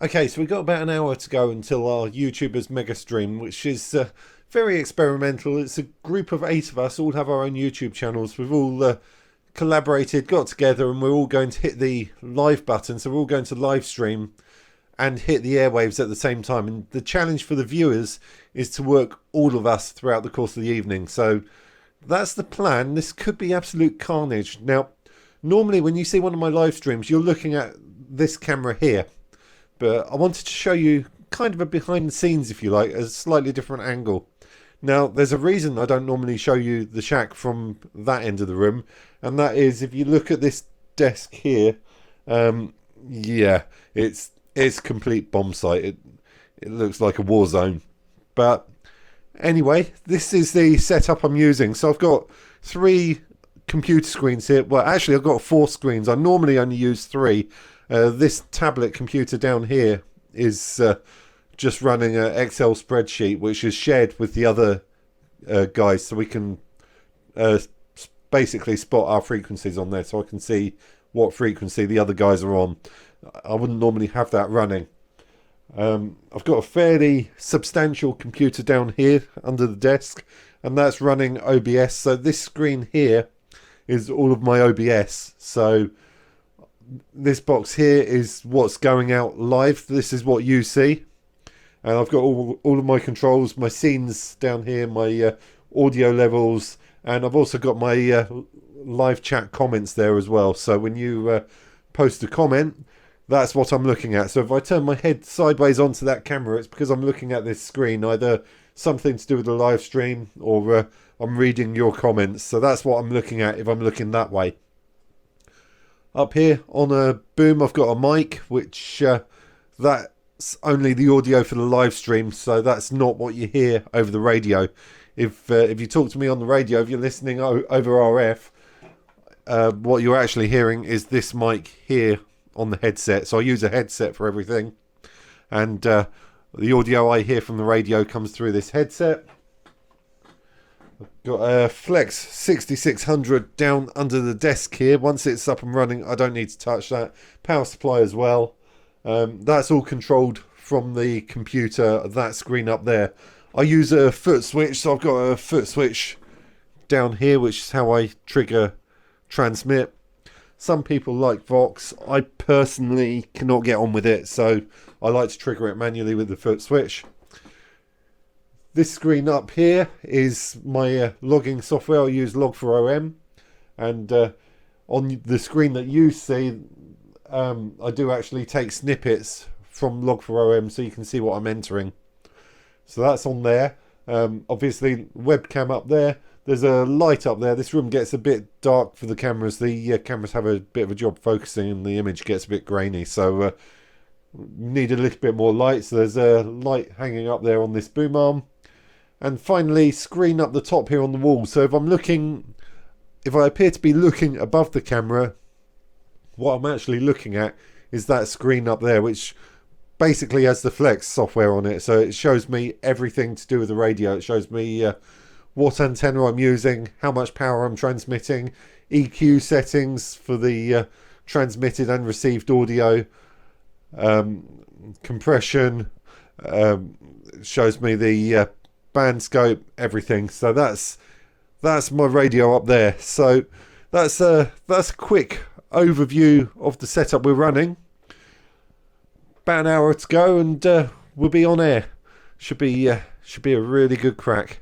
Okay, so we've got about an hour to go until our YouTubers mega stream, which is very experimental. It's a group of 8 of us, all have our own YouTube channels. We've all collaborated, got together, and we're all going to hit the live button. So we're all going to live stream and hit the airwaves at the same time. And the challenge for the viewers is to work all of us throughout the course of the evening. So that's the plan. This could be absolute carnage. Now, normally when you see one of my live streams, you're looking at this camera here. But I wanted to show you kind of a behind the scenes, if you like, a slightly different angle. Now, there's a reason I don't normally show you the shack from that end of the room, and that is if you look at this desk here, yeah, it's complete bomb site. It looks like a war zone. But anyway, this is the setup I'm using. So I've got 3 computer screens here. Well, actually, I've got 4 screens. I normally only use 3. This tablet computer down here is just running an Excel spreadsheet, which is shared with the other guys, so we can basically spot our frequencies on there, so I can see what frequency the other guys are on. I wouldn't normally have that running. I've got a fairly substantial computer down here under the desk, and that's running OBS. So this screen here is all of my OBS. So this box here is what's going out live. This is what you see. And I've got all of my controls, my scenes down here, my audio levels, and I've also got my live chat comments there as well. So when you post a comment, that's what I'm looking at. So if I turn my head sideways onto that camera, it's because I'm looking at this screen, either something to do with the live stream or I'm reading your comments. So that's what I'm looking at if I'm looking that way. Up here on a boom, I've got a mic, which that's only the audio for the live stream, so that's not what you hear over the radio. If you talk to me on the radio, if you're listening over RF, what you're actually hearing is this mic here on the headset. So I use a headset for everything, and the audio I hear from the radio comes through this headset. Got a Flex 6600 down under the desk here. Once it's up and running, I don't need to touch that. Power supply as well. That's all controlled from the computer, that screen up there. I use a foot switch, so I've got a foot switch down here, which is how I trigger transmit. Some people like Vox. I personally cannot get on with it, so I like to trigger it manually with the foot switch. This screen up here is my logging software. I use Log4OM, and on the screen that you see, I do actually take snippets from Log4OM so you can see what I'm entering. So that's on there. Obviously, webcam up there. There's a light up there. This room gets a bit dark for the cameras. The cameras have a bit of a job focusing, and the image gets a bit grainy. So need a little bit more light. So there's a light hanging up there on this boom arm. And finally, screen up the top here on the wall. So if I appear to be looking above the camera, what I'm actually looking at is that screen up there, which basically has the Flex software on it. So it shows me everything to do with the radio. It shows me what antenna I'm using, how much power I'm transmitting, EQ settings for the transmitted and received audio, compression, shows me the band scope, everything. So that's my radio up there. So that's a quick overview of the setup we're running. About an hour to go, and we'll be on air. Should be a really good crack.